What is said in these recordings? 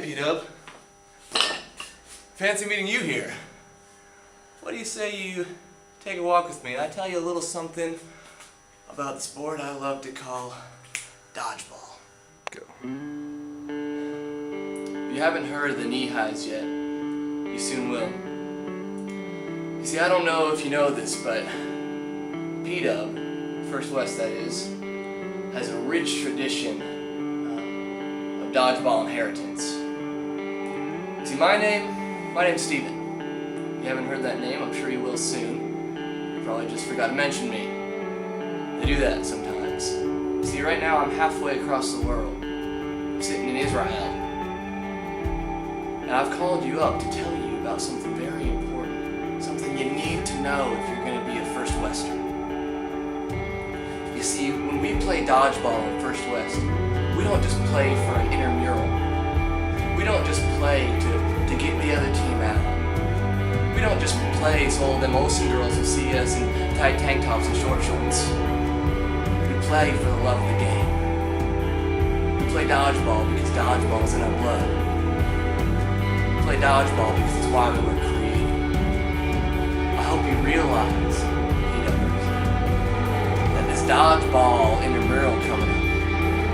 PDUB. Fancy meeting you here. What do you say you take a walk with me and I tell you a little something about the sport I love to call dodgeball. Go. If you haven't heard of the Kneehighs yet, you soon will. You see, I don't know if you know this, but PDUB, First West that is, has a rich tradition of dodgeball inheritance. See, my name's Steven. If you haven't heard that name, I'm sure you will soon. You probably just forgot to mention me. They do that sometimes. See, right now I'm halfway across the world, sitting in Israel. And I've called you up to tell you about something very important, something you need to know if you're going to be a First Western. You see, when we play dodgeball in First West, we don't just play for an intramural. We don't just play to get the other team out. We don't just play so all them Olsen girls will see us in tight tank tops and short shorts. We play for the love of the game. We play dodgeball because dodgeball is in our blood. We play dodgeball because it's why we were created. I hope you realize, that this dodgeball intramural coming up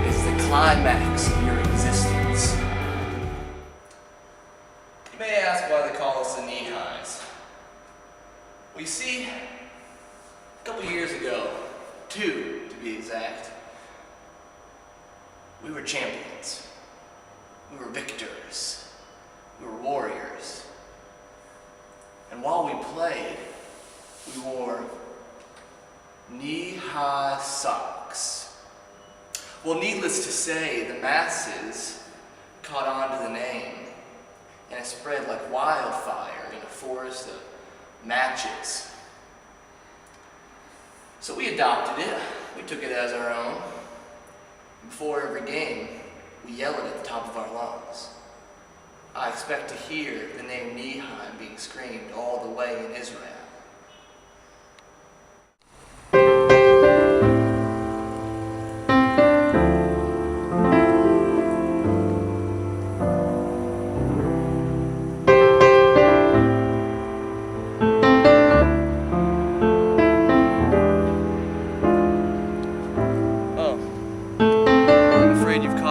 is the climax of your existence. You may ask why they call us the Kneehighs. Well, you see, a couple years ago, 2 to be exact, we were champions. We were victors. We were warriors. And while we played, we wore knee-high socks. Well, needless to say, the masses caught on to the name, and it spread like wildfire in a forest of matches. So we adopted it. We took it as our own. Before every game, we yell it at the top of our lungs. I expect to hear the name Kneehigh being screamed all the way in Israel.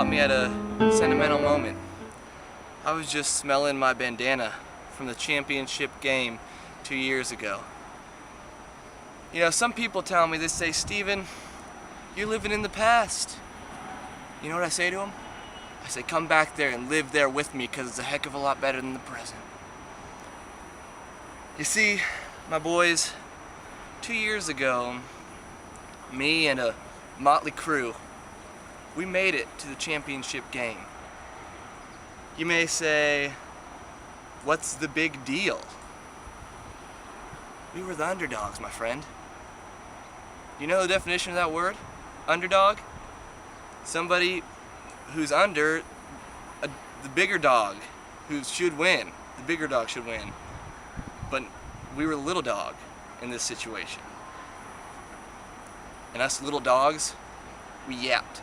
Me at a sentimental moment. I was just smelling my bandana from the championship game 2 years ago. You know, some people tell me, they say, Steven, you're living in the past. You know what I say to them? I say, come back there and live there with me because it's a heck of a lot better than the present. You see, my boys, 2 years ago, me and a motley crew, we made it to the championship game. You may say, what's the big deal? We were the underdogs, my friend. You know the definition of that word? Underdog? Somebody who's under the bigger dog, who should win. The bigger dog should win. But we were the little dog in this situation. And us little dogs, we yapped.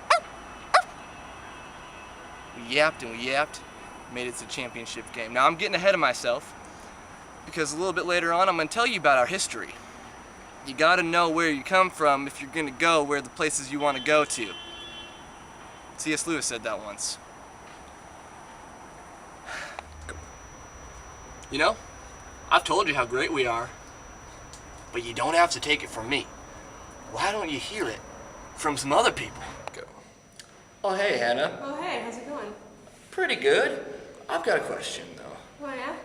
We yapped and we yapped, made it to the championship game. Now I'm getting ahead of myself because a little bit later on I'm going to tell you about our history. You got to know where you come from if you're going to go where the places you want to go to. C.S. Lewis said that once. You know, I've told you how great we are, but you don't have to take it from me. Why don't you hear it from some other people? Oh, hey, Hannah. Oh, hey, how's it going? Pretty good. I've got a question, though. Oh, yeah?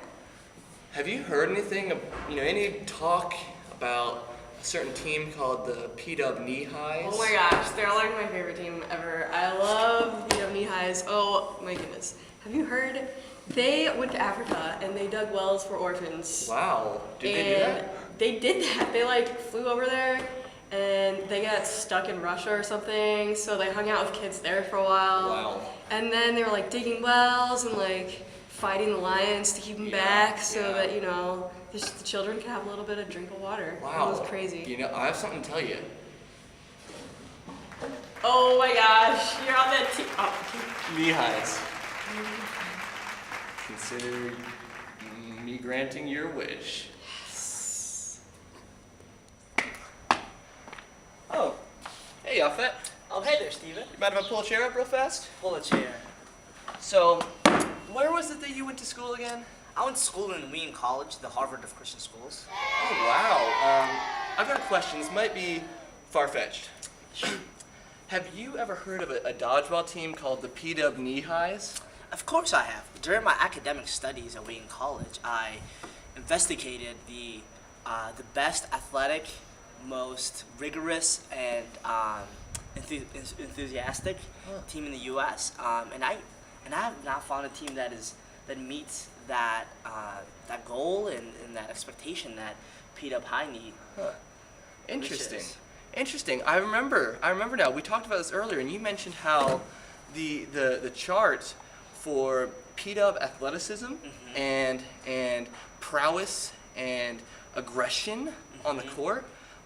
Have you heard anything, any talk about a certain team called the PDUB Kneehighs? Oh my gosh, they're like my favorite team ever. I love PDUB Kneehighs. Oh my goodness. Have you heard? They went to Africa and they dug wells for orphans. Wow. Did they do that? They did that. They flew over there. And they got stuck in Russia or something, so they hung out with kids there for a while. Wow. And then they were digging wells and fighting the lions to keep them back so that, the children could have a little bit of drink of water. Wow. It was crazy. I have something to tell you. Oh my gosh, you're on that team. Oh. Kneehighs. Consider me granting your wish. Oh, hey, Alfet. Oh, hey there, Steven. You mind if I pull a chair up real fast? Pull a chair. So, where was it that you went to school again? I went to school in Wheaton College, the Harvard of Christian schools. Oh, wow. I've got a question. This might be far-fetched. Have you ever heard of a dodgeball team called the PDUB Kneehighs? Of course I have. During my academic studies at Wheaton College, I investigated the best athletic, most rigorous, and enthusiastic team in the U.S. And I have not found a team that meets that goal and that expectation that PDUB High need. Huh. Interesting. I remember now. We talked about this earlier, and you mentioned how the chart for PDUB athleticism and prowess and aggression on the court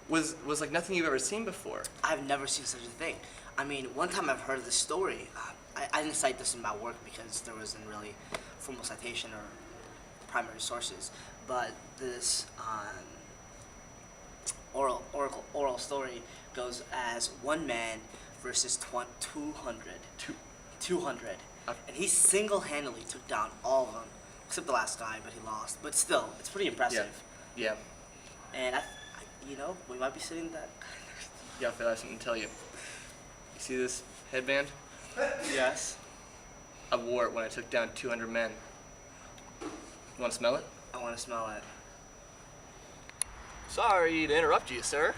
was like nothing you've ever seen before. I've never seen such a thing. I mean, one time I've heard this story. I didn't cite this in my work because there wasn't really formal citation or primary sources, but this oral story goes as one man versus 200. 200. And he single-handedly took down all of them, except the last guy, but he lost. But still, it's pretty impressive. Yeah. And we might be sitting that. Yeah, Phil, I have something to tell you. You see this headband? Yes. I wore it when I took down 200 men. You want to smell it? I want to smell it. Sorry to interrupt you, sir.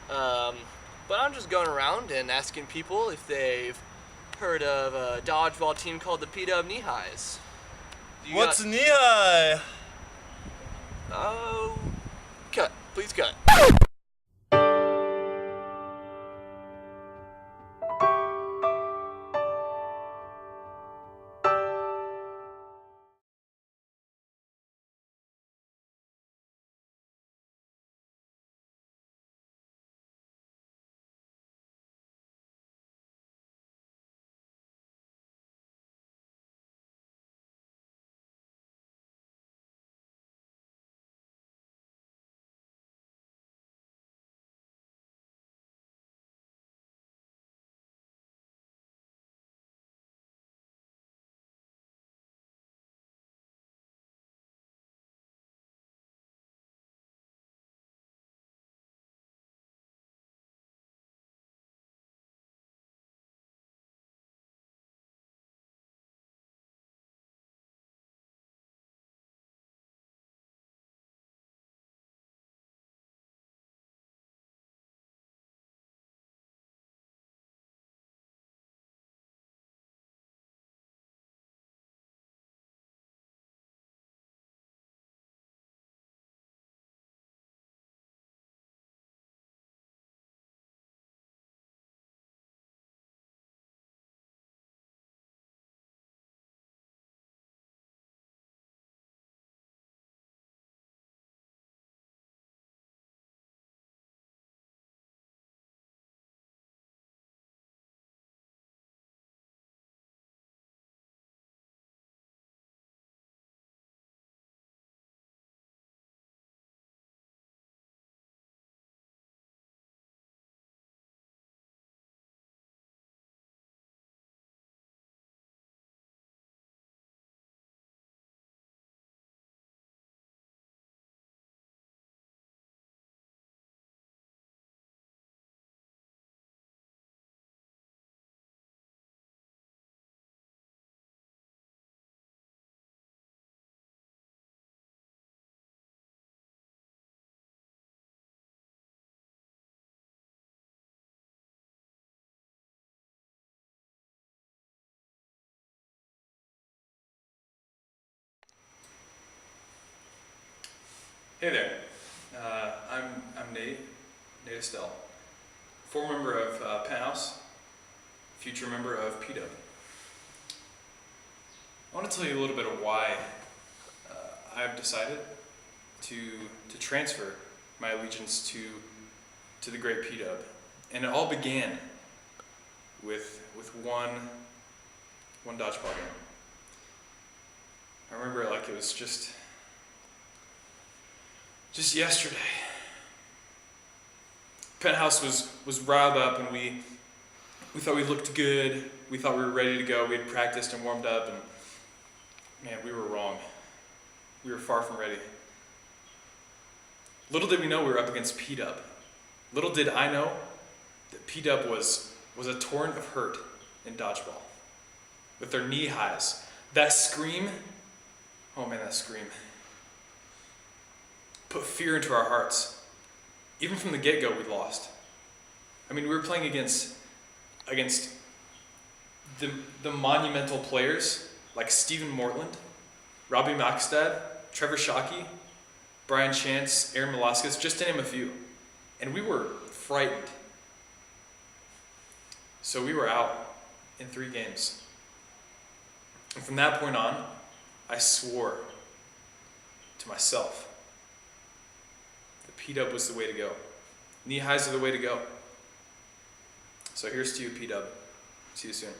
But I'm just going around and asking people if they've heard of a dodgeball team called the PDUB Kneehighs. What's a knee-high? Oh, cut. Please cut. Hey there. I'm Nate Estelle, former member of Penthouse, future member of PDUB. I want to tell you a little bit of why I've decided to transfer my allegiance to the great PDUB, and it all began with one dodgeball game. I remember it like it was just yesterday. Penthouse was riled up, and we thought we looked good. We thought we were ready to go. We had practiced and warmed up, and man, we were wrong. We were far from ready. Little did we know we were up against PDUB. Little did I know that PDUB was a torrent of hurt in dodgeball. With their Kneehighs. That scream, oh man, that scream. Put fear into our hearts. Even from the get-go, we lost. I mean, we were playing against the monumental players like Stephen Mortland, Robbie Maxstad, Trevor Shockey, Brian Chance, Aaron Velasquez, just to name a few. And we were frightened. So we were out in 3 games. And from that point on, I swore to myself that PDUB was the way to go. Kneehighs are the way to go. So here's to you, PDUB. See you soon.